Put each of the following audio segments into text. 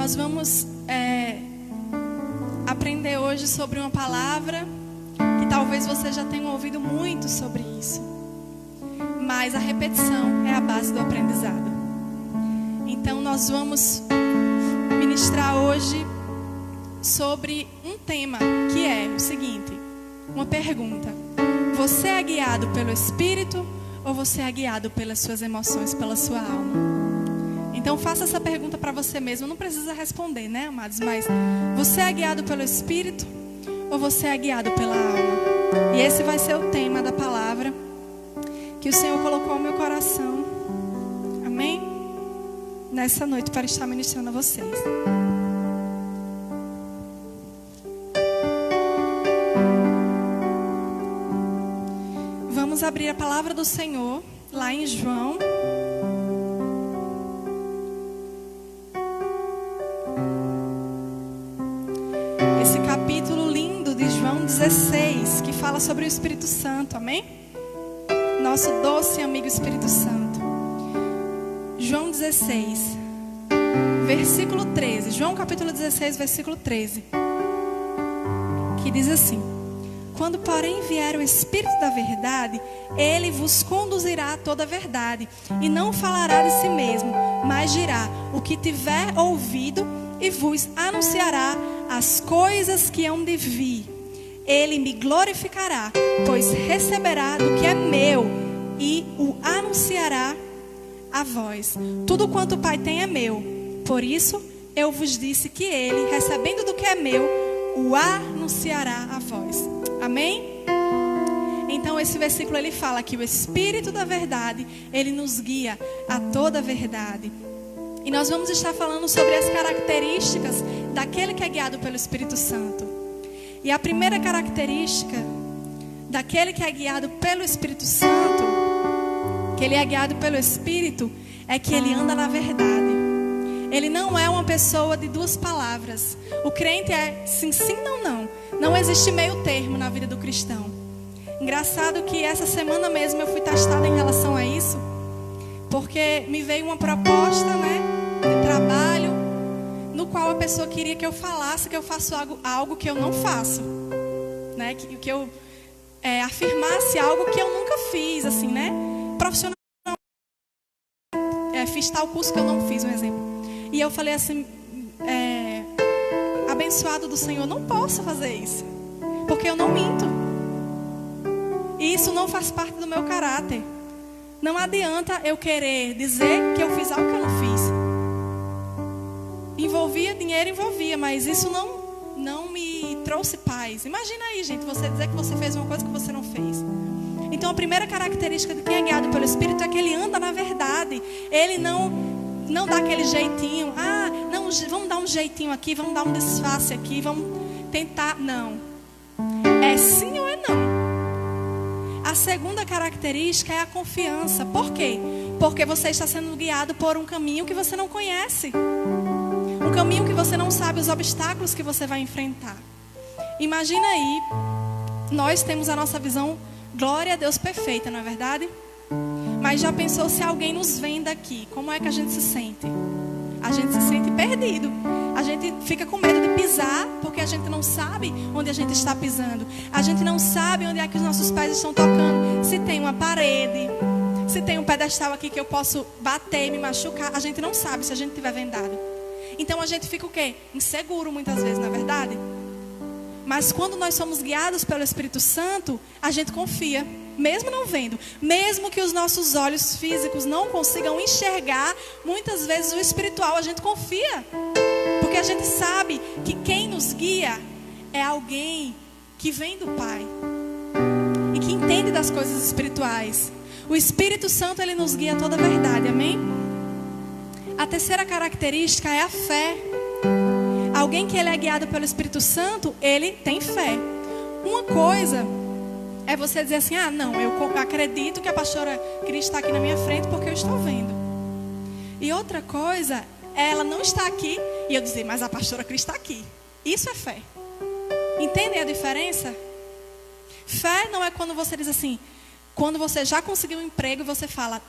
nós vamos aprender hoje sobre uma palavra que talvez você já tenha ouvido muito sobre isso. Mas a repetição é a base do aprendizado. Então nós vamos ministrar hoje sobre um tema que é o seguinte, uma pergunta: você é guiado pelo Espírito ou você é guiado pelas suas emoções, pela sua alma? Então faça essa pergunta para você mesmo. Não precisa responder, né, amados? Mas você é guiado pelo Espírito ou você é guiado pela alma? E esse vai ser o tema da palavra que o Senhor colocou no meu coração. Amém? Nessa noite, para estar ministrando a vocês. Vamos abrir a palavra do Senhor lá em João. Esse capítulo lindo de João 16, que fala sobre o Espírito Santo, amém? Nosso doce amigo Espírito Santo. João 16, versículo 13. João capítulo 16, versículo 13. Que diz assim: quando, porém, vier o Espírito da verdade, ele vos conduzirá a toda a verdade, e não falará de si mesmo, mas dirá o que tiver ouvido, e vos anunciará as coisas que hão de vir. Ele me glorificará, pois receberá do que é meu, e o anunciará a vós. Tudo quanto o Pai tem é meu. Por isso eu vos disse que ele, recebendo do que é meu, o anunciará a vós. Amém? Então esse versículo ele fala que o Espírito da verdade, ele nos guia a toda a verdade. E nós vamos estar falando sobre as características daquele que é guiado pelo Espírito Santo. E a primeira característica daquele que é guiado pelo Espírito Santo, que ele é guiado pelo Espírito, é que ele anda na verdade. Ele não é uma pessoa de duas palavras. O crente é sim, sim, não, não. Não existe meio termo na vida do cristão. Engraçado que essa semana mesmo eu fui testada em relação a isso, porque me veio uma proposta, né, de trabalho, no qual a pessoa queria que eu falasse que eu faço algo que eu não faço, né, que eu afirmasse algo que eu nunca fiz, assim, né, profissional. Fiz tal curso que eu não fiz, um exemplo. E eu falei assim, abençoado do Senhor, não posso fazer isso, porque eu não minto. E isso não faz parte do meu caráter. Não adianta eu querer dizer que eu fiz algo que eu não fiz. Envolvia dinheiro, envolvia, mas isso não me trouxe paz. Imagina aí, gente, você dizer que você fez uma coisa que você não fez. Então a primeira característica de quem é guiado pelo Espírito é que ele anda na verdade. Ele não dá aquele jeitinho. Não, vamos dar um jeitinho aqui, vamos dar um disfarce aqui, vamos tentar. Não. É sim ou é não. A segunda característica é a confiança. Por quê? Porque você está sendo guiado por um caminho que você não conhece. Um caminho que você não sabe os obstáculos que você vai enfrentar. Imagina aí, nós temos a nossa visão, glória a Deus, perfeita, não é verdade? Mas já pensou se alguém nos vem daqui? Como é que a gente se sente? A gente se sente perdido. A gente fica com medo de pisar, porque a gente não sabe onde a gente está pisando. A gente não sabe onde é que os nossos pés estão tocando. Se tem uma parede, se tem um pedestal aqui que eu posso bater e me machucar. A gente não sabe se a gente estiver vendado. Então a gente fica o quê? Inseguro muitas vezes, não é verdade? Mas quando nós somos guiados pelo Espírito Santo, a gente confia, mesmo não vendo. Mesmo que os nossos olhos físicos não consigam enxergar, muitas vezes o espiritual a gente confia. Porque a gente sabe que quem nos guia é alguém que vem do Pai. E que entende das coisas espirituais. O Espírito Santo, ele nos guia a toda a verdade, amém? A terceira característica é a fé. Alguém que ele é guiado pelo Espírito Santo, ele tem fé. Uma coisa é você dizer assim, não, eu acredito que a pastora Cris está aqui na minha frente porque eu estou vendo. E outra coisa é ela não estar aqui e eu dizer, mas a pastora Cris está aqui. Isso é fé. Entendem a diferença? Fé não é quando você diz assim, quando você já conseguiu um emprego e você fala,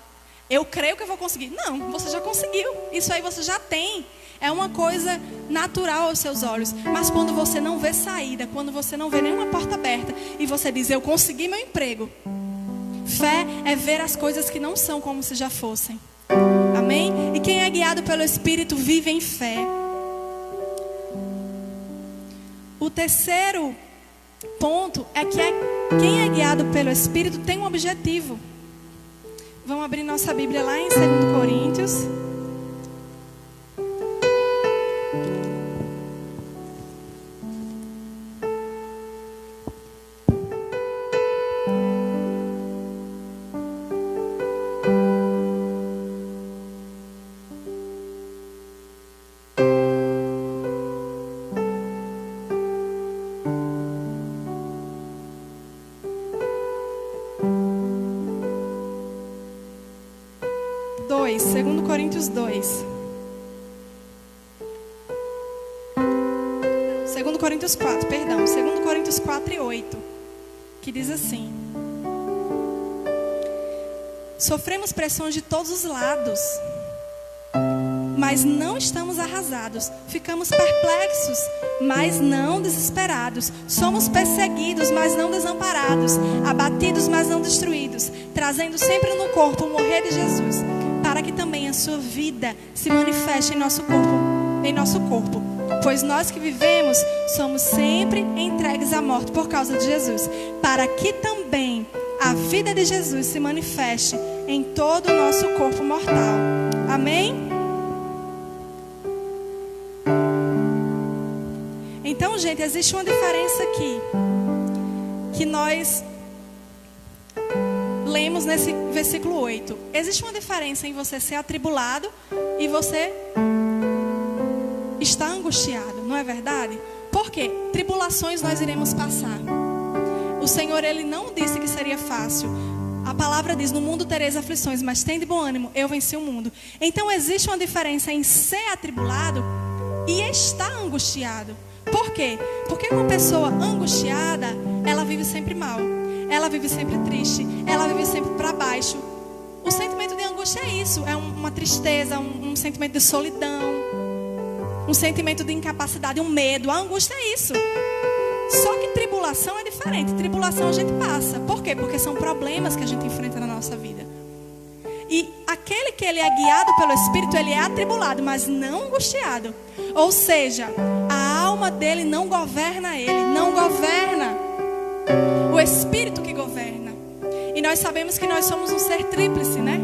Eu creio que eu vou conseguir. Não, você já conseguiu. Isso aí você já tem. É uma coisa natural aos seus olhos. Mas quando você não vê saída, quando você não vê nenhuma porta aberta e você diz, eu consegui meu emprego. Fé é ver as coisas que não são como se já fossem. Amém? E quem é guiado pelo Espírito vive em fé. O terceiro ponto é que quem é guiado pelo Espírito tem um objetivo. Vamos abrir nossa Bíblia lá em 2 Coríntios. Segundo Coríntios 2. 2 Coríntios 4, perdão. 2 Coríntios 4 e 8. Que diz assim: sofremos pressões de todos os lados, mas não estamos arrasados. Ficamos perplexos, mas não desesperados. Somos perseguidos, mas não desamparados. Abatidos, mas não destruídos. Trazendo sempre no corpo o morrer de Jesus, para que também a sua vida se manifeste em nosso corpo. Pois nós que vivemos somos sempre entregues à morte por causa de Jesus, para que também a vida de Jesus se manifeste em todo o nosso corpo mortal. Amém? Então, gente, existe uma diferença aqui que nós lemos nesse versículo 8. Existe uma diferença em você ser atribulado e você estar angustiado, não é verdade? Por quê? Tribulações nós iremos passar. O Senhor, Ele não disse que seria fácil. A palavra diz, no mundo tereis aflições, mas tende bom ânimo, eu venci o mundo. Então existe uma diferença em ser atribulado e estar angustiado. Por quê? Porque uma pessoa angustiada, ela vive sempre mal. Ela vive sempre triste. Ela vive sempre para baixo. O sentimento de angústia é isso. É uma tristeza, um sentimento de solidão, um sentimento de incapacidade, um medo. A angústia é isso. Só que tribulação é diferente. Tribulação a gente passa. Por quê? Porque são problemas que a gente enfrenta na nossa vida. E aquele que ele é guiado pelo Espírito, ele é atribulado, mas não angustiado. Ou seja, a alma dele não governa ele, não governa. O Espírito que governa. E nós sabemos que nós somos um ser tríplice, né?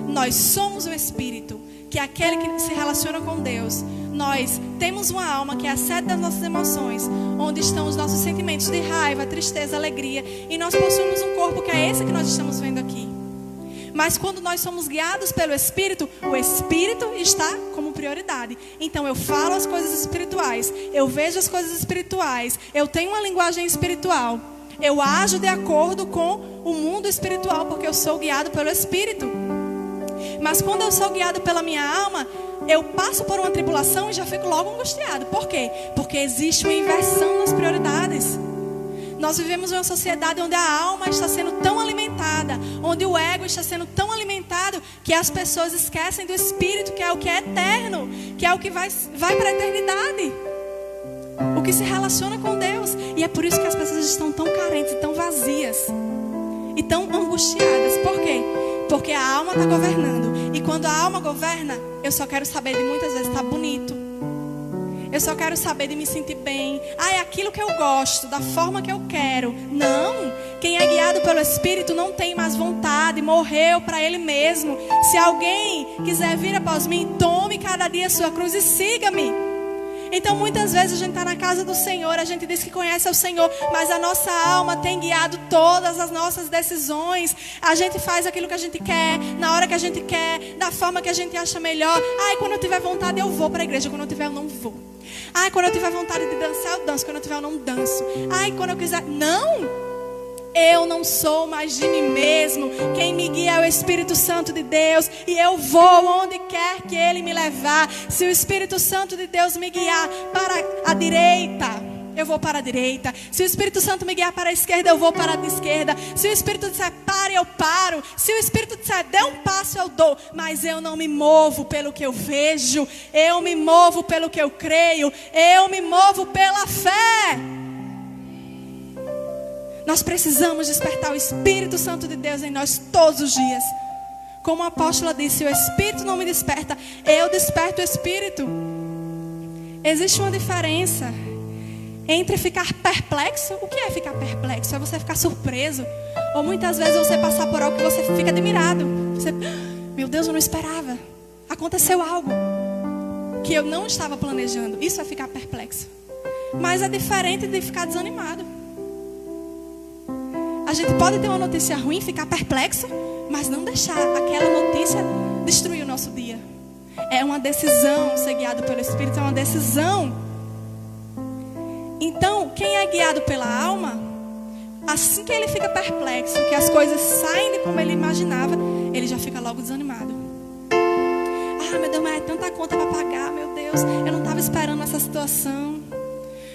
Nós somos o Espírito, que é aquele que se relaciona com Deus. Nós temos uma alma que é a sede das nossas emoções, onde estão os nossos sentimentos de raiva, tristeza, alegria. E nós possuímos um corpo que é esse que nós estamos vendo aqui. Mas quando nós somos guiados pelo Espírito, o Espírito está como prioridade. Então eu falo as coisas espirituais, eu vejo as coisas espirituais, eu tenho uma linguagem espiritual, eu ajo de acordo com o mundo espiritual, porque eu sou guiado pelo Espírito. Mas quando eu sou guiado pela minha alma, eu passo por uma tribulação e já fico logo angustiado. Por quê? Porque existe uma inversão nas prioridades. Nós vivemos em uma sociedade onde a alma está sendo tão alimentada, onde o ego está sendo tão alimentado, que as pessoas esquecem do Espírito, que é o que é eterno, que é o que vai para a eternidade, o que se relaciona com Deus. E é por isso que as pessoas estão tão carentes, tão vazias e tão angustiadas. Por quê? Porque a alma está governando. E quando a alma governa, eu só quero saber de muitas vezes estar bonito. Eu só quero saber de me sentir bem. É aquilo que eu gosto, da forma que eu quero. Não. Quem é guiado pelo Espírito não tem mais vontade. Morreu para ele mesmo. Se alguém quiser vir após mim, tome cada dia a sua cruz e siga-me. Então muitas vezes a gente está na casa do Senhor, a gente diz que conhece o Senhor, mas a nossa alma tem guiado todas as nossas decisões. A gente faz aquilo que a gente quer, na hora que a gente quer, da forma que a gente acha melhor. Quando eu tiver vontade eu vou para a igreja, quando eu tiver eu não vou. Quando eu tiver vontade de dançar eu danço, quando eu tiver eu não danço. Quando eu quiser, não. Eu não sou mais de mim mesmo. Quem me guia é o Espírito Santo de Deus. E eu vou onde quer que Ele me levar. Se o Espírito Santo de Deus me guiar para a direita, eu vou para a direita. Se o Espírito Santo me guiar para a esquerda, eu vou para a esquerda. Se o Espírito disser pare, eu paro. Se o Espírito disser dê um passo, eu dou. Mas eu não me movo pelo que eu vejo. Eu me movo pelo que eu creio. Eu me movo pela fé. Nós precisamos despertar o Espírito Santo de Deus em nós todos os dias. Como a apóstola disse, se o Espírito não me desperta, eu desperto o Espírito. Existe uma diferença entre ficar perplexo. O que é ficar perplexo? É você ficar surpreso. Ou muitas vezes você passar por algo que você fica admirado. Você, meu Deus, eu não esperava. Aconteceu algo que eu não estava planejando. Isso é ficar perplexo. Mas é diferente de ficar desanimado. A gente pode ter uma notícia ruim, ficar perplexo, mas não deixar aquela notícia destruir o nosso dia. É uma decisão ser guiado pelo Espírito, é uma decisão. Então, quem é guiado pela alma, assim que ele fica perplexo, que as coisas saem de como ele imaginava, ele já fica logo desanimado. Ah, meu Deus, mas é tanta conta para pagar, meu Deus, eu não estava esperando essa situação.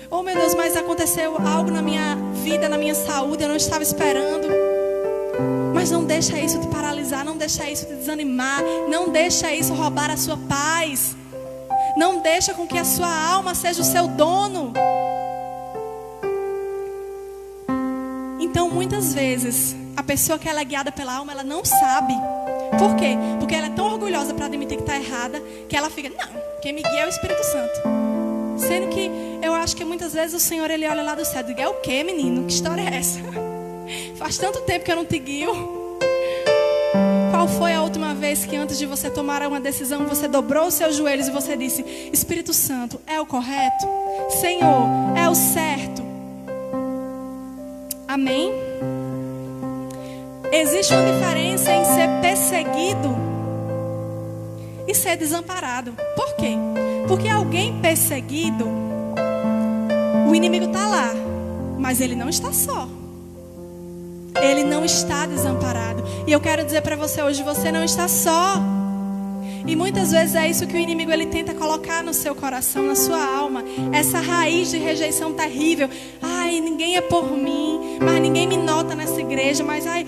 Oh, meu Deus, mas aconteceu algo na minha vida, na minha saúde, eu não estava esperando. Mas não deixa isso te paralisar, não deixa isso te desanimar, não deixa isso roubar a sua paz. Não deixa com que a sua alma seja o seu dono. Então, muitas vezes, a pessoa que ela é guiada pela alma, ela não sabe. Por quê? Porque ela é tão orgulhosa para admitir que está errada, que ela fica, não, quem me guia é o Espírito Santo. Sendo que eu acho que muitas vezes o Senhor, ele olha lá do céu e diz, é o quê, menino? Que história é essa? Faz tanto tempo que eu não te guio. Qual foi a última vez que antes de você tomar uma decisão, você dobrou os seus joelhos e você disse, Espírito Santo, é o correto? Senhor, é o certo? Amém? Existe uma diferença em ser perseguido e ser desamparado. Por quê? Porque alguém perseguido, o inimigo está lá, mas ele não está só. Ele não está desamparado. E eu quero dizer para você hoje, você não está só. E muitas vezes é isso que o inimigo ele tenta colocar no seu coração, na sua alma. Essa raiz de rejeição terrível. Ai, ninguém é por mim, mas ninguém me nota nessa igreja. Mas ai,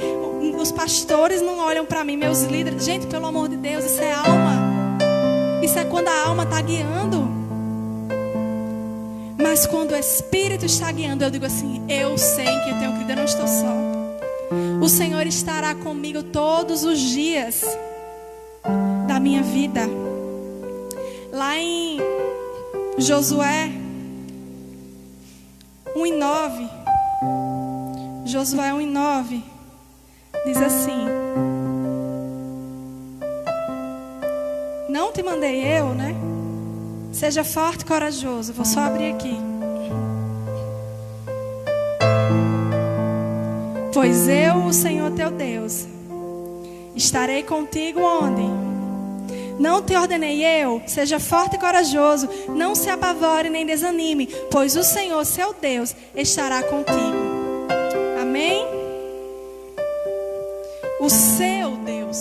os pastores não olham para mim, meus líderes. Gente, pelo amor de Deus, isso é alma. Isso é quando a alma está guiando. Mas quando o Espírito está guiando, eu digo assim, eu sei que eu tenho crido, eu não estou só. O Senhor estará comigo todos os dias da minha vida. Lá em Josué 1:9, Josué 1:9 diz assim: não te mandei eu, né? Seja forte e corajoso. Vou só abrir aqui. Pois eu, o Senhor teu Deus, estarei contigo onde? Não te ordenei eu? Seja forte e corajoso. Não se apavore nem desanime, pois o Senhor, seu Deus, estará contigo. Amém? O seu Deus.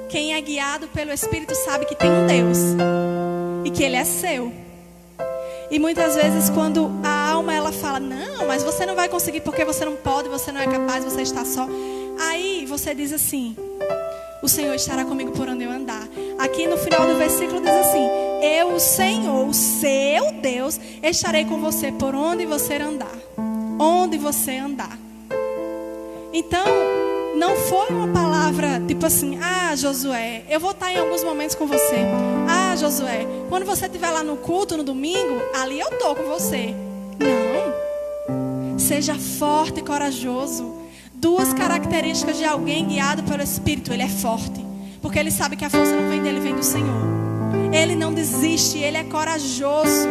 Quem é guiado pelo Espírito sabe que tem um Deus e que Ele é seu. E muitas vezes quando a alma ela fala, não, mas você não vai conseguir porque você não pode, você não é capaz, você está só. Aí você diz assim, o Senhor estará comigo por onde eu andar. Aqui no final do versículo diz assim, eu, o Senhor, o seu Deus, estarei com você por onde você andar. Onde você andar. Então, não foi uma palavra tipo assim, ah, Josué, eu vou estar em alguns momentos com você. Ah, Josué, quando você estiver lá no culto no domingo, ali eu estou com você. Não. Seja forte e corajoso. Duas características de alguém guiado pelo Espírito. Ele é forte, porque ele sabe que a força não vem dele, vem do Senhor. Ele não desiste, ele é corajoso.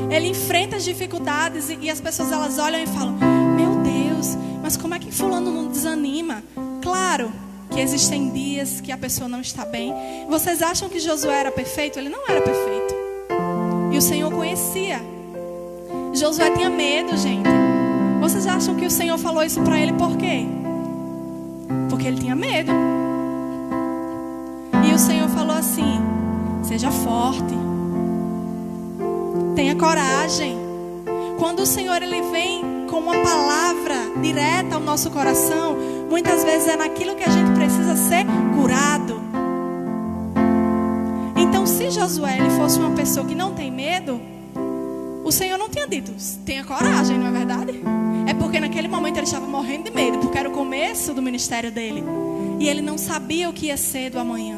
Ele enfrenta as dificuldades e as pessoas elas olham e falam, meu Deus, mas como é que fulano não desanima? Claro que existem dias que a pessoa não está bem. Vocês acham que Josué era perfeito? Ele não era perfeito. E o Senhor conhecia. Josué tinha medo, gente. Vocês acham que o Senhor falou isso para ele por quê? Porque ele tinha medo. E o Senhor falou assim, seja forte. Tenha coragem. Quando o Senhor ele vem com uma palavra direta ao nosso coração, muitas vezes é naquilo que a gente precisa ser curado. Então, se Josué ele fosse uma pessoa que não tem medo, o Senhor não tinha dito, tenha coragem, não é verdade? É porque naquele momento ele estava morrendo de medo, porque era o começo do ministério dele. E ele não sabia o que ia ser do amanhã.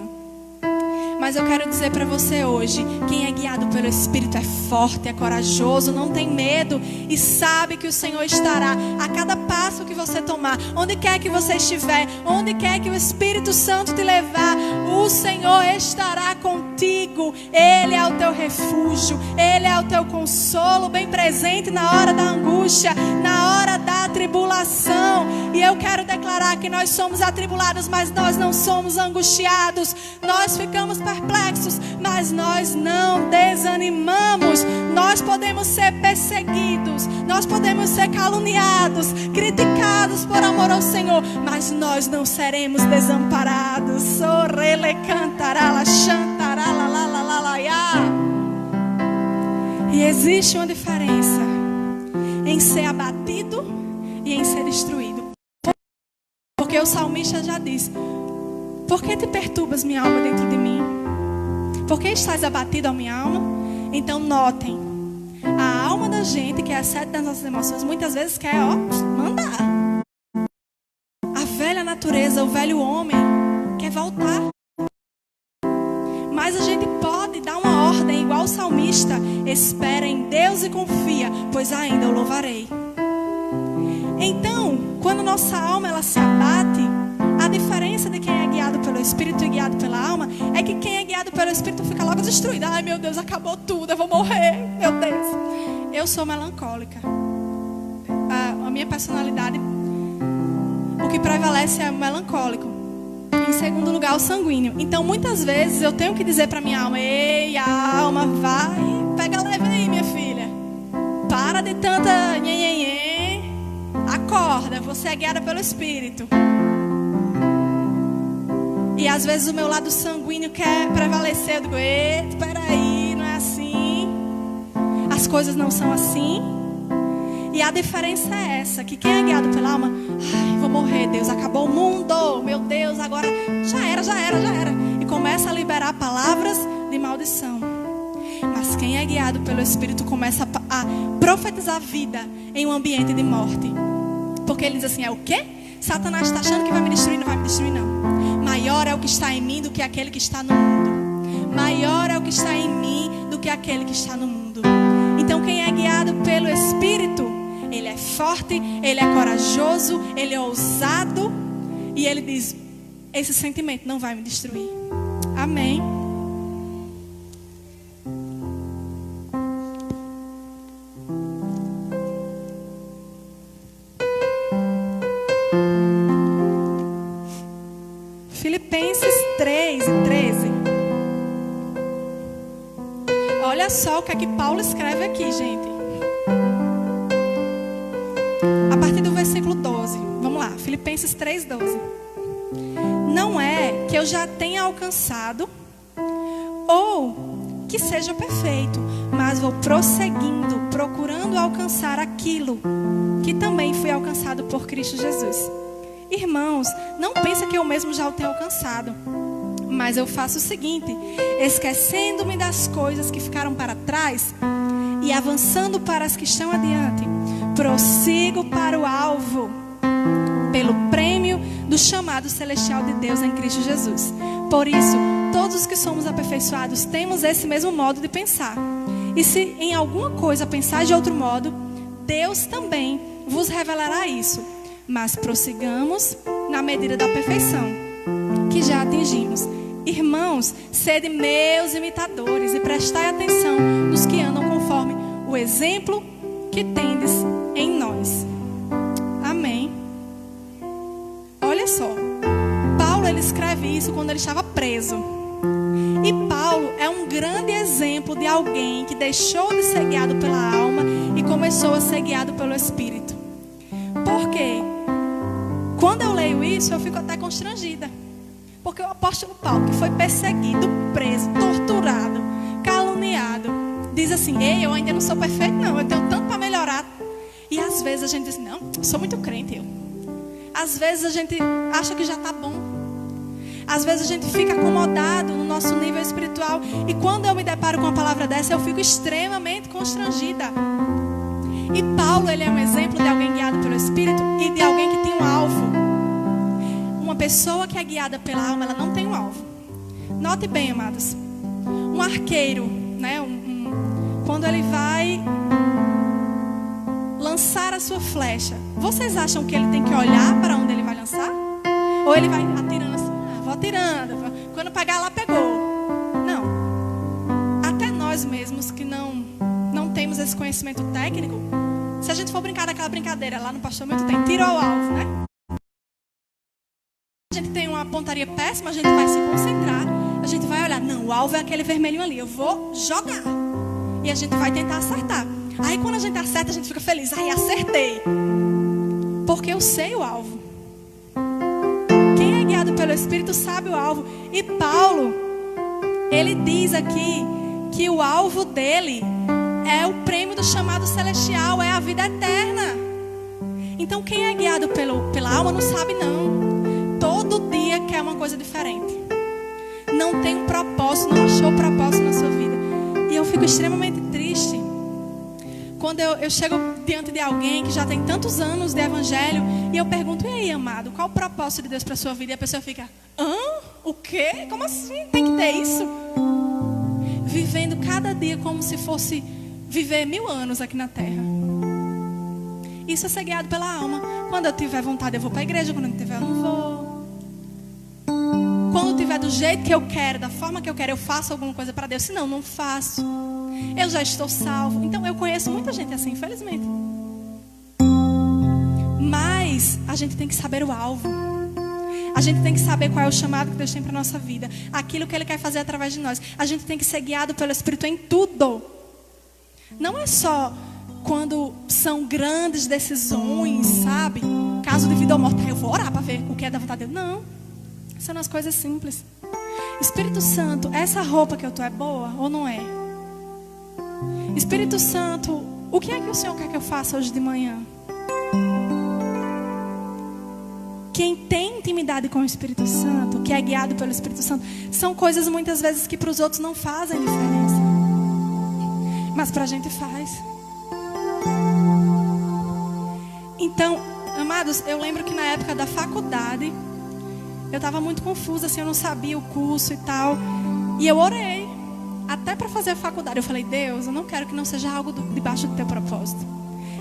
Mas eu quero dizer para você hoje, quem é guiado pelo Espírito é forte, é corajoso, não tem medo e sabe que o Senhor estará a cada passo que você tomar, onde quer que você estiver, onde quer que o Espírito Santo te levar, o Senhor estará contigo. Ele é o teu refúgio, Ele é o teu consolo, bem presente na hora da angústia, na hora da tribulação. E eu quero declarar que nós somos atribulados, mas nós não somos angustiados. Nós ficamos perplexos, mas nós não desanimamos. Nós podemos ser perseguidos, nós podemos ser caluniados, criticados por amor ao Senhor, mas nós não seremos desamparados. E existe uma diferença em ser abatido e em ser destruído. Porque o salmista já disse: por que te perturbas, minha alma, dentro de mim? Por que estás abatido, ó minha alma? Então notem, a alma da gente, que é a sede das nossas emoções, muitas vezes quer, mandar. A velha natureza, o velho homem, quer voltar. Mas a gente pode dar uma ordem, igual o salmista: espera em Deus e confia, pois ainda o louvarei. Então, quando nossa alma ela se abate, a diferença de quem é guiado pelo Espírito e guiado pela alma é que quem é guiado pelo Espírito fica logo destruído. Ai, meu Deus, acabou tudo, eu vou morrer, meu Deus. Eu sou melancólica. A minha personalidade, o que prevalece é o melancólico. Em segundo lugar, o sanguíneo. Então, muitas vezes eu tenho que dizer para minha alma: ei, a alma, vai, pega leve aí, minha filha. Para de tanta nhenhenhê. Acorda, você é guiada pelo Espírito. E às vezes o meu lado sanguíneo quer prevalecer. Eu digo: espera aí, não é assim. As coisas não são assim. E a diferença é essa, que quem é guiado pela alma: ai, vou morrer, Deus, acabou o mundo, meu Deus, agora já era. E começa a liberar palavras de maldição. Mas quem é guiado pelo Espírito começa a profetizar vida em um ambiente de morte. Porque ele diz assim: é o quê? Satanás está achando que vai me destruir? Não vai me destruir, não. Maior é o que está em mim do que aquele que está no mundo. Maior é o que está em mim do que aquele que está no mundo. Então quem é guiado pelo Espírito, ele é forte, ele é corajoso, ele é ousado. E ele diz: esse sentimento não vai me destruir. Amém. Filipenses 3:13. Olha só o que é que Paulo escreve aqui, gente. A partir do versículo 12. Vamos lá, Filipenses 3:12. Não é que eu já tenha alcançado ou que seja perfeito, mas vou prosseguindo, procurando alcançar aquilo que também fui alcançado por Cristo Jesus. Irmãos, não pensa que eu mesmo já o tenho alcançado, mas eu faço o seguinte: esquecendo-me das coisas que ficaram para trás e avançando para as que estão adiante, prossigo para o alvo, pelo prêmio do chamado celestial de Deus em Cristo Jesus. Por isso, todos os que somos aperfeiçoados temos esse mesmo modo de pensar. E se em alguma coisa pensar de outro modo, Deus também vos revelará isso. Mas prossigamos na medida da perfeição que já atingimos. Irmãos, sede meus imitadores e prestai atenção nos que andam conforme o exemplo que tendes em nós. Amém. Olha só, Paulo ele escreve isso quando ele estava preso. E Paulo é um grande exemplo de alguém que deixou de ser guiado pela alma e começou a ser guiado pelo Espírito. Por quê? Quando eu leio isso, eu fico até constrangida. Porque o apóstolo Paulo, que foi perseguido, preso, torturado, caluniado, diz assim: assim, ei, eu ainda não sou perfeito não, eu tenho tanto para melhorar. E às vezes a gente diz, não, eu sou muito crente eu. Às vezes a gente acha que já está bom. Às vezes a gente fica acomodado no nosso nível espiritual. E quando eu me deparo com uma palavra dessa, eu fico extremamente constrangida. E Paulo, ele é um exemplo de alguém guiado pelo Espírito e de alguém que tem um alvo. Uma pessoa que é guiada pela alma, ela não tem um alvo. Note bem, amados. Um arqueiro, né, quando ele vai lançar a sua flecha, vocês acham que ele tem que olhar para onde ele vai lançar? Ou ele vai atirando assim, vou atirando, quando pegar lá, pegou. Não. Até nós mesmos que não temos esse conhecimento técnico, se a gente for brincar daquela brincadeira, lá no Pastor Milton tem tiro ao alvo, né? A gente tem uma pontaria péssima, a gente vai se concentrar, a gente vai olhar, não, o alvo é aquele vermelhinho ali, eu vou jogar. E a gente vai tentar acertar. Aí quando a gente acerta, a gente fica feliz, aí acertei. Porque eu sei o alvo. Quem é guiado pelo Espírito sabe o alvo. E Paulo, ele diz aqui que o alvo dele é o prêmio do chamado celestial, é a vida eterna. Então quem é guiado pela alma não sabe não. Todo dia quer uma coisa diferente. Não tem um propósito, não achou propósito na sua vida. E eu fico extremamente triste quando eu chego diante de alguém que já tem tantos anos de evangelho e eu pergunto, e aí, amado, qual o propósito de Deus para a sua vida? E a pessoa fica, o quê? Como assim? Tem que ter isso? Vivendo cada dia como se fosse viver 1000 anos aqui na terra. Isso é ser guiado pela alma. Quando eu tiver vontade eu vou para a igreja, quando eu não tiver eu não vou. Quando eu tiver do jeito que eu quero, da forma que eu quero, eu faço alguma coisa para Deus. Se não, não faço. Eu já estou salvo. Então eu conheço muita gente assim, infelizmente. Mas a gente tem que saber o alvo. A gente tem que saber qual é o chamado que Deus tem para a nossa vida. Aquilo que Ele quer fazer através de nós. A gente tem que ser guiado pelo Espírito em tudo. Não é só quando são grandes decisões, sabe? Caso de vida ou morte, eu vou orar para ver o que é da vontade de Deus. Não. São as coisas simples. Espírito Santo, essa roupa que eu tô é boa ou não é? Espírito Santo, o que é que o Senhor quer que eu faça hoje de manhã? Quem tem intimidade com o Espírito Santo, que é guiado pelo Espírito Santo, são coisas muitas vezes que para os outros não fazem diferença. Mas para a gente faz. Então, amados, eu lembro que na época da faculdade, eu estava muito confusa, assim, eu não sabia o curso e tal. E eu orei, até para fazer a faculdade. Eu falei, Deus, eu não quero que não seja algo debaixo do teu propósito.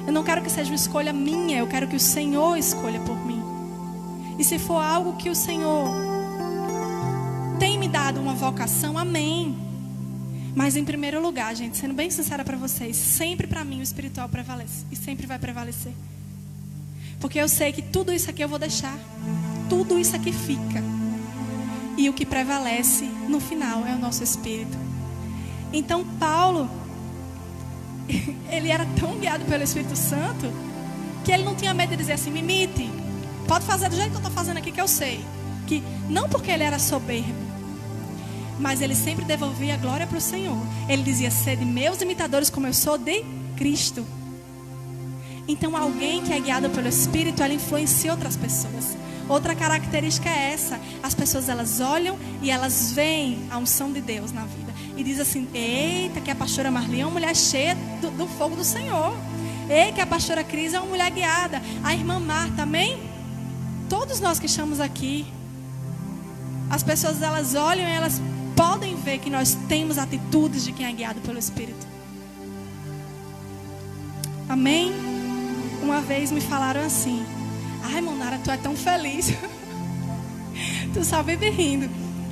Eu não quero que seja uma escolha minha, eu quero que o Senhor escolha por mim. E se for algo que o Senhor tem me dado uma vocação, amém. Mas em primeiro lugar, gente, sendo bem sincera para vocês, sempre para mim o espiritual prevalece. E sempre vai prevalecer. Porque eu sei que tudo isso aqui eu vou deixar. Tudo isso aqui fica. E o que prevalece no final é o nosso espírito. Então Paulo, ele era tão guiado pelo Espírito Santo que ele não tinha medo de dizer assim, me imite, pode fazer do jeito que eu estou fazendo aqui que eu sei. Que, não porque ele era soberbo, mas ele sempre devolvia a glória para o Senhor. Ele dizia, sede meus imitadores como eu sou de Cristo. Então alguém que é guiado pelo Espírito, ela influencia outras pessoas. Outra característica é essa. As pessoas, elas olham e elas veem a unção de Deus na vida. E diz assim, eita, que a pastora Marli é uma mulher cheia do fogo do Senhor. Ei, que a pastora Cris é uma mulher guiada. A irmã Marta, amém? Todos nós que estamos aqui, as pessoas, elas olham e elas podem ver que nós temos atitudes de quem é guiado pelo Espírito. Amém? Uma vez me falaram assim, ai, Monara, tu é tão feliz. Tu só vive rindo.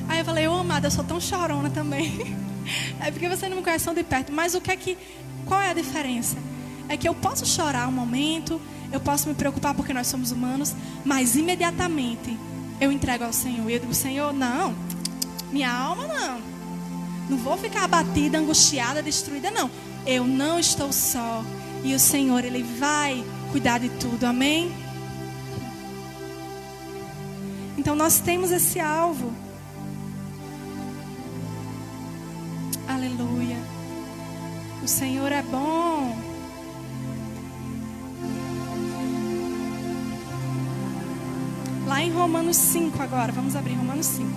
Aí eu falei, amada, eu sou tão chorona também. É porque você não me conhece tão de perto. Mas qual é a diferença? É que eu posso chorar um momento, eu posso me preocupar porque nós somos humanos, mas imediatamente eu entrego ao Senhor. E eu digo, Senhor, não, minha alma não. Não vou ficar abatida, angustiada, destruída, não. Eu não estou só. E o Senhor, Ele vai cuidar de tudo, amém? Então nós temos esse alvo. Aleluia. O Senhor é bom. Lá em Romanos 5 agora. Vamos abrir Romanos 5.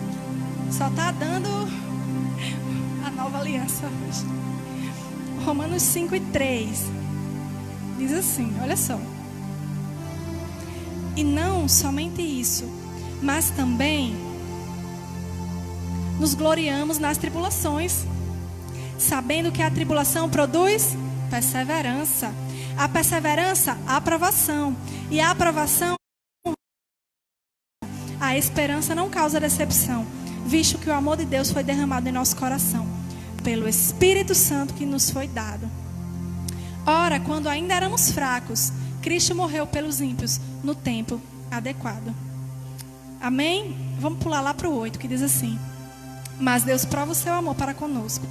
Só está dando a nova aliança hoje. Romanos 5:3. Diz assim, olha só. E não somente isso, mas também nos gloriamos nas tribulações, sabendo que a tribulação produz perseverança. A perseverança, a aprovação. E a aprovação, a esperança não causa decepção, visto que o amor de Deus foi derramado em nosso coração, pelo Espírito Santo que nos foi dado. Ora, quando ainda éramos fracos, Cristo morreu pelos ímpios no tempo adequado. Amém? Vamos pular lá para o 8, que diz assim: mas Deus prova o seu amor para conosco,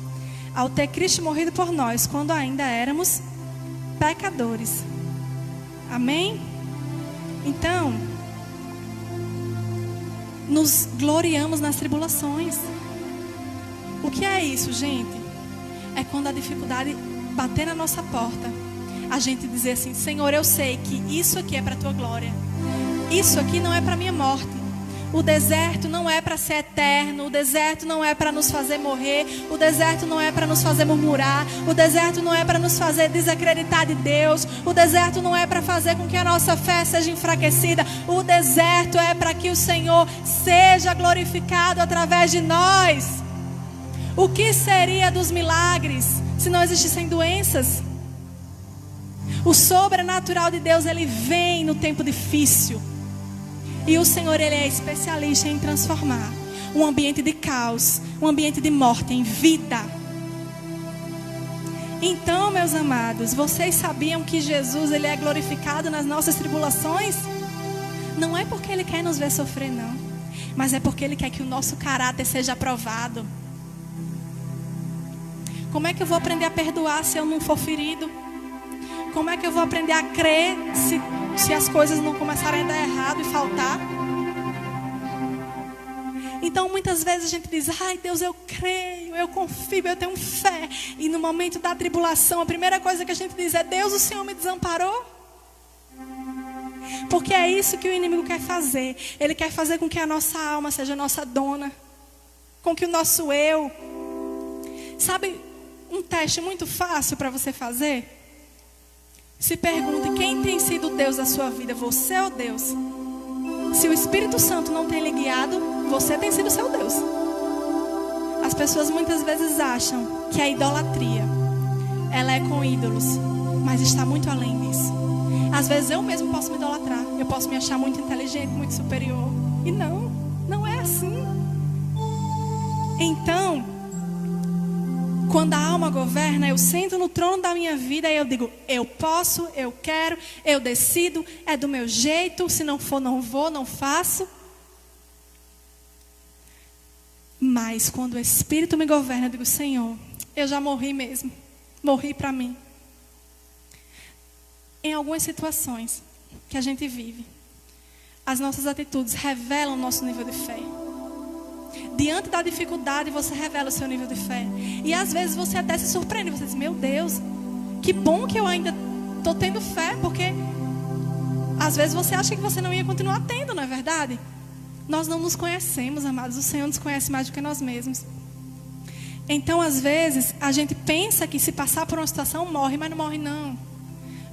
ao ter Cristo morrido por nós, quando ainda éramos pecadores. Amém? Então, nos gloriamos nas tribulações. O que é isso, gente? É quando a dificuldade bater na nossa porta, a gente dizer assim: Senhor, eu sei que isso aqui é para a tua glória. Isso aqui não é para a minha morte. O deserto não é para ser eterno. O deserto não é para nos fazer morrer. O deserto não é para nos fazer murmurar. O deserto não é para nos fazer desacreditar de Deus. O deserto não é para fazer com que a nossa fé seja enfraquecida. O deserto é para que o Senhor seja glorificado através de nós. O que seria dos milagres se não existissem doenças? O sobrenatural de Deus, ele vem no tempo difícil. E o Senhor, ele é especialista em transformar um ambiente de caos, um ambiente de morte em vida. Então, meus amados, vocês sabiam que Jesus, ele é glorificado nas nossas tribulações? Não é porque ele quer nos ver sofrer, não. Mas é porque ele quer que o nosso caráter seja aprovado. Como é que eu vou aprender a perdoar se eu não for ferido? Como é que eu vou aprender a crer se as coisas não começarem a dar errado e faltar? Então muitas vezes a gente diz: ai Deus, eu creio, eu confio, eu tenho fé. E no momento da tribulação, a primeira coisa que a gente diz é: Deus, o Senhor me desamparou? Porque é isso que o inimigo quer fazer. Ele quer fazer com que a nossa alma seja nossa dona, com que o nosso eu. Sabe um teste muito fácil para você fazer? Se pergunte: quem tem sido o Deus da sua vida, você ou Deus? Se o Espírito Santo não tem lhe guiado, você tem sido seu Deus. As pessoas muitas vezes acham que a idolatria, ela é com ídolos, mas está muito além disso. Às vezes eu mesmo posso me idolatrar, eu posso me achar muito inteligente, muito superior. E não é assim. Então, quando a alma governa, eu sento no trono da minha vida e eu digo: eu posso, eu quero, eu decido, é do meu jeito, se não for, não vou, não faço. Mas quando o Espírito me governa, eu digo: Senhor, eu já morri mesmo, morri para mim. Em algumas situações que a gente vive, as nossas atitudes revelam o nosso nível de fé. Diante da dificuldade, você revela o seu nível de fé. E às vezes você até se surpreende. Você diz: meu Deus, que bom que eu ainda estou tendo fé. Porque às vezes você acha que você não ia continuar tendo, não é verdade? Nós não nos conhecemos, amados. O Senhor nos conhece mais do que nós mesmos. Então às vezes a gente pensa que se passar por uma situação morre, mas não morre não.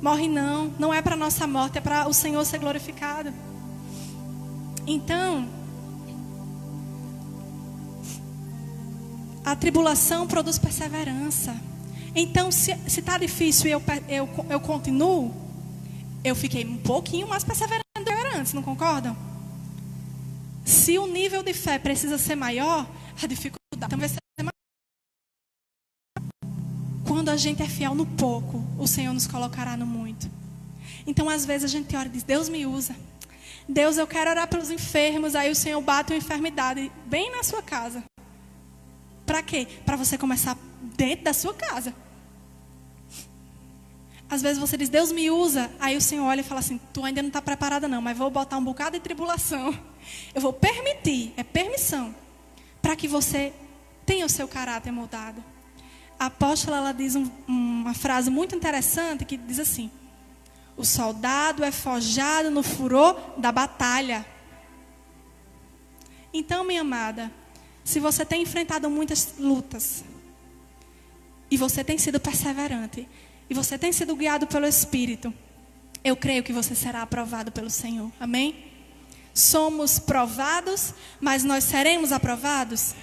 Morre não. Não é para a nossa morte, é para o Senhor ser glorificado. Então, a tribulação produz perseverança. Então, se está difícil e eu continuo, eu fiquei um pouquinho mais perseverante do que eu era antes, não concordam? Se o nível de fé precisa ser maior, a dificuldade também vai ser maior. Quando a gente é fiel no pouco, o Senhor nos colocará no muito. Então, às vezes a gente ora e diz: Deus me usa. Deus, eu quero orar pelos enfermos. Aí o Senhor bate uma enfermidade bem na sua casa. Para quê? Para você começar dentro da sua casa. Às vezes você diz: Deus me usa. Aí o Senhor olha e fala assim: tu ainda não está preparada não, mas vou botar um bocado de tribulação. Eu vou permitir, é permissão, para que você tenha o seu caráter moldado. a apóstola ela diz uma frase muito interessante que diz assim: o soldado é forjado no furor da batalha. Então, minha amada, se você tem enfrentado muitas lutas, e você tem sido perseverante, e você tem sido guiado pelo Espírito, eu creio que você será aprovado pelo Senhor. Amém? Somos provados, mas nós seremos aprovados.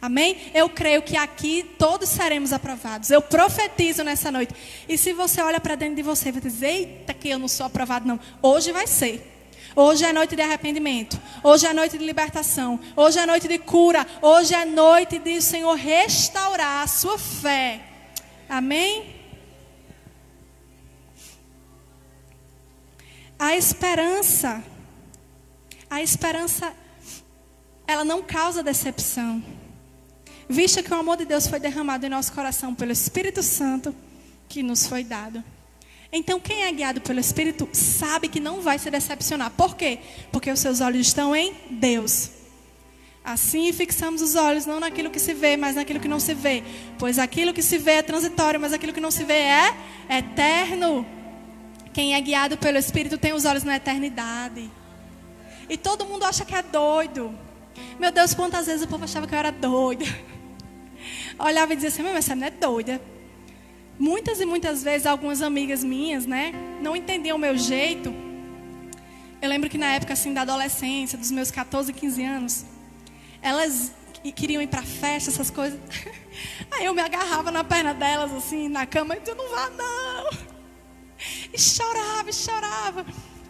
Amém? Eu creio que aqui todos seremos aprovados. Eu profetizo nessa noite. E se você olha para dentro de você e vai dizer: eita, que eu não sou aprovado não. Hoje vai ser. Hoje é noite de arrependimento. Hoje é noite de libertação. Hoje é noite de cura. Hoje é noite de o Senhor restaurar a sua fé. Amém? A esperança, ela não causa decepção. Visto que o amor de Deus foi derramado em nosso coração pelo Espírito Santo que nos foi dado. Então, quem é guiado pelo Espírito sabe que não vai se decepcionar. Por quê? Porque os seus olhos estão em Deus. Assim fixamos os olhos não naquilo que se vê, mas naquilo que não se vê. Pois aquilo que se vê é transitório, mas aquilo que não se vê é eterno. Quem é guiado pelo Espírito tem os olhos na eternidade. E todo mundo acha que é doido. Meu Deus, quantas vezes o povo achava que eu era doida. Olhava e dizia assim: mas você não é doida. Muitas e muitas vezes algumas amigas minhas, né, não entendiam o meu jeito. Eu lembro que na época assim da adolescência, dos meus 14, 15 anos, elas queriam ir para festa, essas coisas. Aí eu me agarrava na perna delas assim, na cama, e dizia: não vá não. E chorava.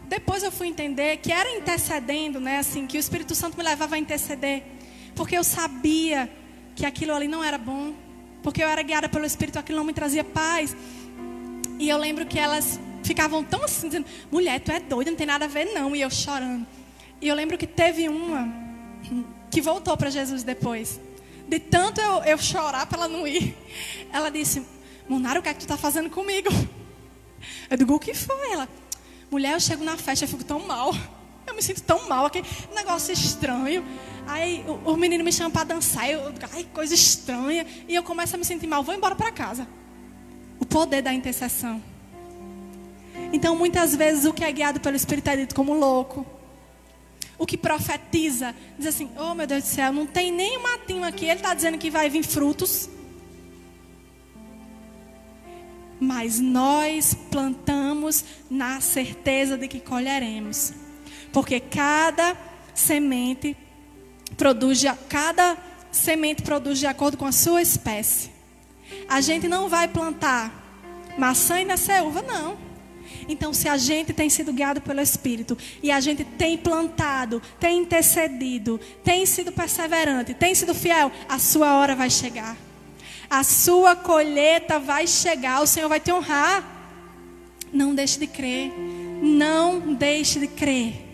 Depois eu fui entender que era intercedendo, né, assim, que o Espírito Santo me levava a interceder, porque eu sabia que aquilo ali não era bom. Porque eu era guiada pelo Espírito, aquilo não me trazia paz. E eu lembro que elas ficavam tão assim, dizendo: mulher, tu é doida, não tem nada a ver não. E eu chorando. E eu lembro que teve uma que voltou para Jesus depois. De tanto eu chorar para ela não ir. Ela disse: Munara, o que é que tu está fazendo comigo? Eu digo: o que foi? Ela: mulher, eu chego na festa e fico tão mal. Eu me sinto tão mal, aquele negócio estranho. Aí o menino me chama para dançar. Eu digo: ai, coisa estranha. E eu começo a me sentir mal. Vou embora para casa. O poder da intercessão. Então, muitas vezes, o que é guiado pelo Espírito é dito como louco. O que profetiza, diz assim: oh, meu Deus do céu, não tem nem um matinho aqui. Ele está dizendo que vai vir frutos. Mas nós plantamos na certeza de que colheremos. Porque cada semente produz de acordo com a sua espécie. A gente não vai plantar maçã e nascer uva, não. Então, se a gente tem sido guiado pelo Espírito e a gente tem plantado, tem intercedido, tem sido perseverante, tem sido fiel, a sua hora vai chegar. A sua colheita vai chegar, o Senhor vai te honrar. Não deixe de crer. Não deixe de crer.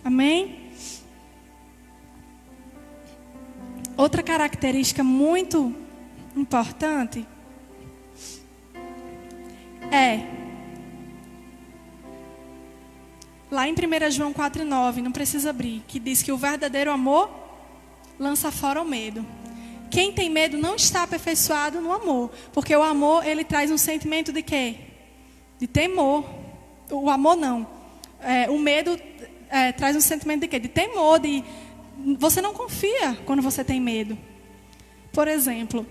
Amém? Outra característica muito importante é, lá em 1 João 4,9, não precisa abrir, que diz que o verdadeiro amor lança fora o medo. Quem tem medo não está aperfeiçoado no amor, porque o amor, ele traz um sentimento de quê? De temor. O amor não. O medo traz um sentimento de quê? De temor, você não confia quando você tem medo. Por exemplo,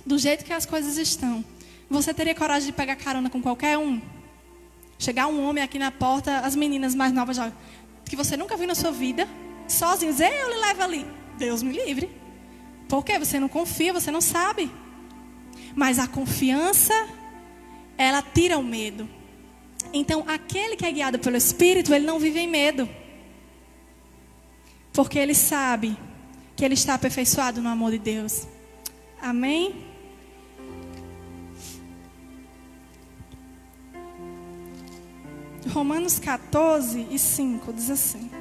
do jeito que as coisas estão, você teria coragem de pegar carona com qualquer um? Chegar um homem aqui na porta, as meninas mais novas já, que você nunca viu na sua vida, sozinhos, eu lhe levo ali. Deus me livre. Por quê? Você não confia, você não sabe. Mas a confiança, ela tira o medo. Então, aquele que é guiado pelo Espírito, ele não vive em medo. Porque ele sabe que ele está aperfeiçoado no amor de Deus. Amém? Romanos 14:5 diz assim: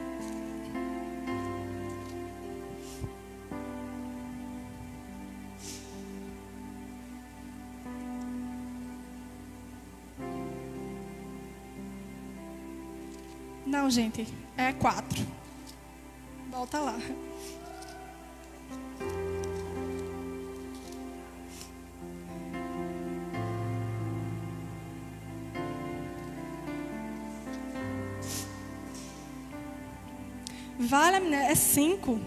não, gente, é 4. Volta lá. Vale, é 5.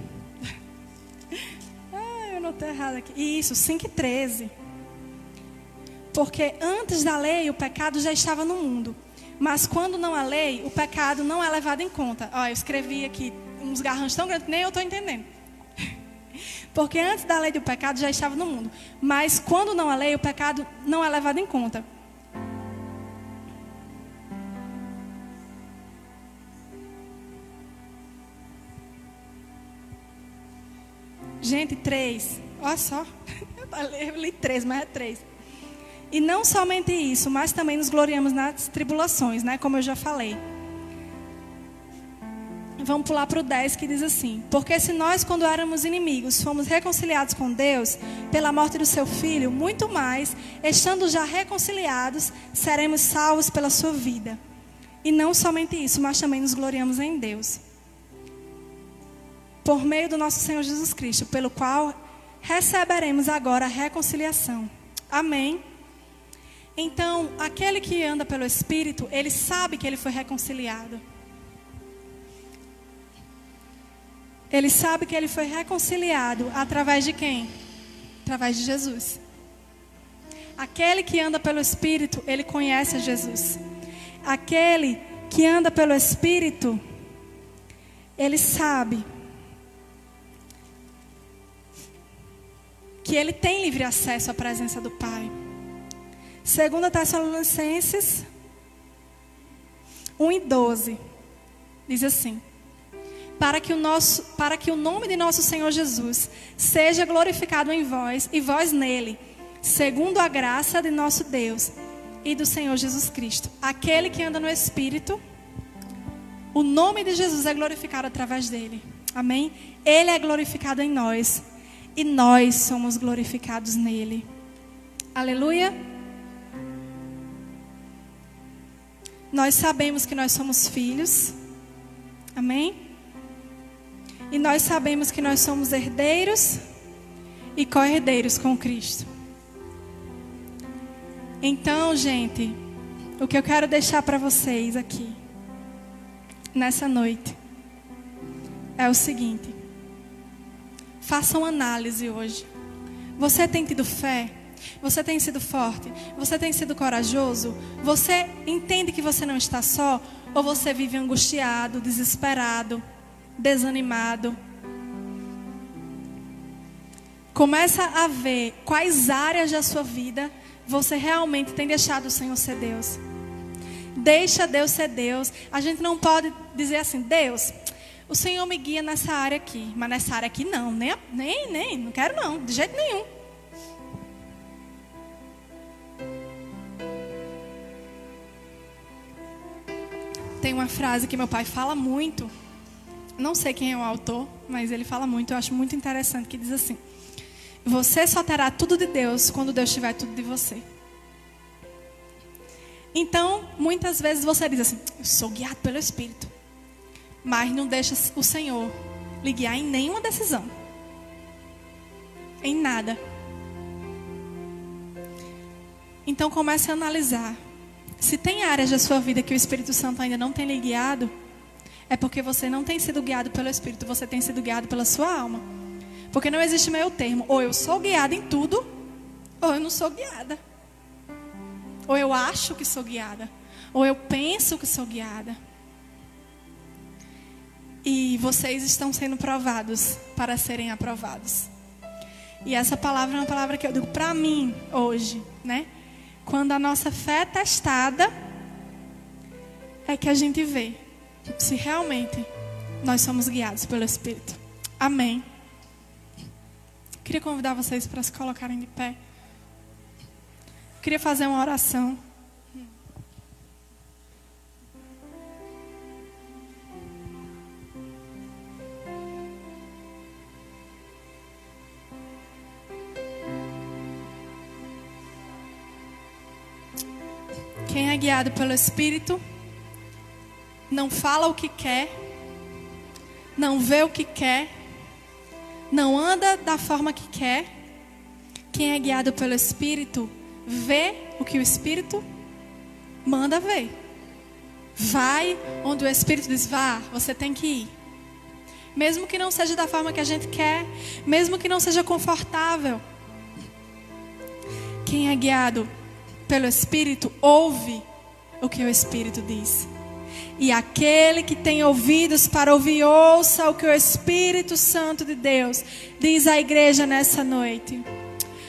Eu anotei errado aqui. Isso, 5:13. Porque antes da lei, o pecado já estava no mundo. Mas quando não há lei, o pecado não é levado em conta. Eu escrevi aqui uns garranchos tão grandes que nem eu estou entendendo. Porque antes da lei, o pecado já estava no mundo. Mas quando não há lei, o pecado não é levado em conta. Gente, 3. Olha só. Eu li 3, mas é 3. E não somente isso, mas também nos gloriamos nas tribulações, né? Como eu já falei. Vamos pular para o 10, que diz assim: porque se nós, quando éramos inimigos, fomos reconciliados com Deus pela morte do seu Filho, muito mais, estando já reconciliados, seremos salvos pela sua vida. E não somente isso, mas também nos gloriamos em Deus, por meio do nosso Senhor Jesus Cristo, pelo qual receberemos agora a reconciliação. Amém? Então, aquele que anda pelo Espírito, ele sabe que ele foi reconciliado. Ele sabe que ele foi reconciliado através de quem? Através de Jesus. Aquele que anda pelo Espírito, ele conhece a Jesus. Aquele que anda pelo Espírito, ele sabe que ele tem livre acesso à presença do Pai. 2 Tessalonicenses 1:12 diz assim: para que o nome de nosso Senhor Jesus seja glorificado em vós e vós nele, segundo a graça de nosso Deus e do Senhor Jesus Cristo. Aquele que anda no Espírito, o nome de Jesus é glorificado através dele. Amém? Ele é glorificado em nós e nós somos glorificados nele. Aleluia. Nós sabemos que nós somos filhos. Amém? E nós sabemos que nós somos herdeiros e co-herdeiros com Cristo. Então, gente, o que eu quero deixar para vocês aqui, nessa noite, é o seguinte: façam análise hoje. Você tem tido fé? Você tem sido forte? Você tem sido corajoso? Você entende que você não está só? Ou você vive angustiado, desesperado, desanimado? Começa a ver quais áreas da sua vida você realmente tem deixado o Senhor ser Deus. Deixa Deus ser Deus. A gente não pode dizer assim: Deus, o Senhor me guia nessa área aqui, mas nessa área aqui não, nem, não quero não, de jeito nenhum. Tem uma frase que meu pai fala muito, não sei quem é o autor, mas ele fala muito, eu acho muito interessante, que diz assim: você só terá tudo de Deus quando Deus tiver tudo de você. Então, muitas vezes você diz assim: eu sou guiado pelo Espírito, mas não deixa o Senhor lhe guiar em nenhuma decisão, em nada. Então comece a analisar. Se tem áreas da sua vida que o Espírito Santo ainda não tem lhe guiado, é porque você não tem sido guiado pelo Espírito, você tem sido guiado pela sua alma. Porque não existe meio termo: ou eu sou guiada em tudo, ou eu não sou guiada. Ou eu acho que sou guiada, ou eu penso que sou guiada. E vocês estão sendo provados para serem aprovados. E essa palavra é uma palavra que eu digo para mim hoje, né? Quando a nossa fé é testada, é que a gente vê se realmente nós somos guiados pelo Espírito. Amém. Queria convidar vocês para se colocarem de pé. Queria fazer uma oração. Quem é guiado pelo Espírito não fala o que quer, não vê o que quer, não anda da forma que quer. Quem é guiado pelo Espírito vê o que o Espírito manda ver. Vai onde o Espírito diz: vá, você tem que ir. Mesmo que não seja da forma que a gente quer, mesmo que não seja confortável. Quem é guiado pelo Espírito ouve o que o Espírito diz. E aquele que tem ouvidos para ouvir, ouça o que o Espírito Santo de Deus diz à igreja nessa noite.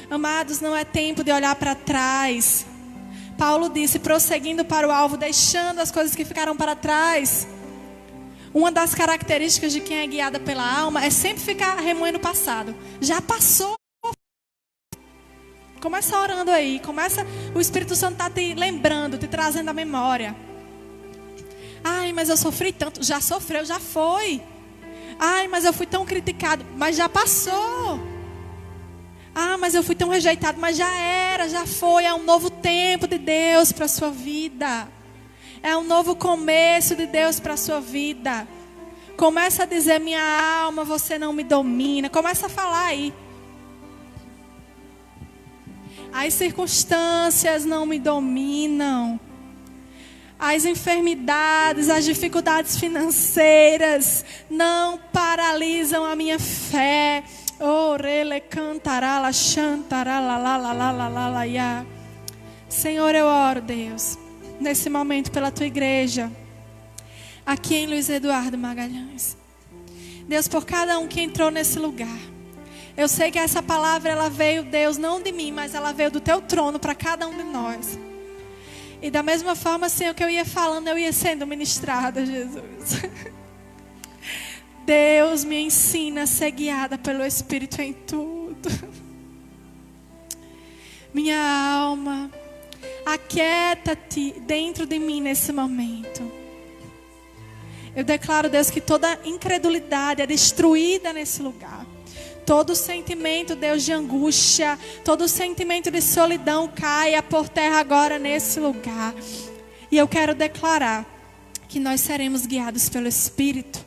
Amados, não é tempo de olhar para trás. Paulo disse, prosseguindo para o alvo, deixando as coisas que ficaram para trás. Uma das características de quem é guiada pela alma é sempre ficar remoendo o passado. Já passou. Começa orando aí. O Espírito Santo está te lembrando, te trazendo a memória. Ai, mas eu sofri tanto. Já sofreu, já foi. Ai, mas eu fui tão criticado. Mas já passou. Ah, mas eu fui tão rejeitado. Mas já era, já foi. É um novo tempo de Deus para a sua vida. É um novo começo de Deus para a sua vida. Começa a dizer, minha alma, você não me domina. Começa a falar aí. As circunstâncias não me dominam. As enfermidades, as dificuldades financeiras não paralisam a minha fé. Oh, rele cantará, la chantará, la la la la la la la ya. Senhor, eu oro, Deus, nesse momento pela tua igreja, aqui em Luiz Eduardo Magalhães. Deus, por cada um que entrou nesse lugar. Eu sei que essa palavra, ela veio, Deus, não de mim, mas ela veio do teu trono para cada um de nós. E da mesma forma, Senhor, que eu ia falando, eu ia sendo ministrada, Jesus. Deus, me ensina a ser guiada pelo Espírito em tudo. Minha alma, aquieta-te dentro de mim nesse momento. Eu declaro, Deus, que toda incredulidade é destruída nesse lugar. Todo sentimento, Deus, de angústia, todo sentimento de solidão caia por terra agora nesse lugar. E eu quero declarar que nós seremos guiados pelo Espírito.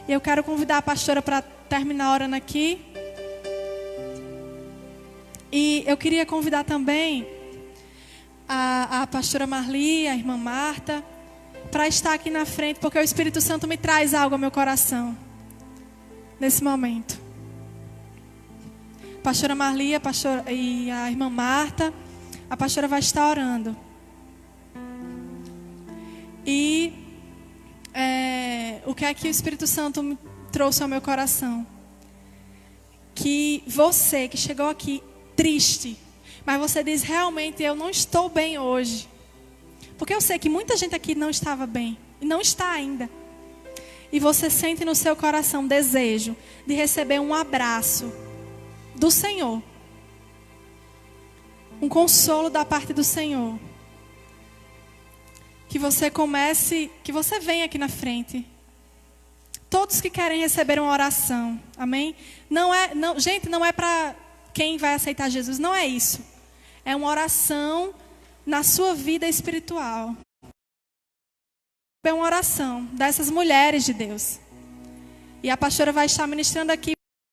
E eu quero convidar a pastora para terminar orando aqui. E eu queria convidar também a pastora Marli, a irmã Marta, para estar aqui na frente, porque o Espírito Santo me traz algo ao meu coração nesse momento. A pastora Marli e a irmã Marta, a pastora vai estar orando. E o que é que o Espírito Santo me trouxe ao meu coração? Que você que chegou aqui triste, mas você diz, realmente eu não estou bem hoje. Porque eu sei que muita gente aqui não estava bem, e não está ainda. E você sente no seu coração desejo de receber um abraço do Senhor. Um consolo da parte do Senhor. Que você venha aqui na frente. Todos que querem receber uma oração. Amém? Gente, não é para quem vai aceitar Jesus. Não é isso. É uma oração na sua vida espiritual. É uma oração dessas mulheres de Deus. E a pastora vai estar ministrando aqui.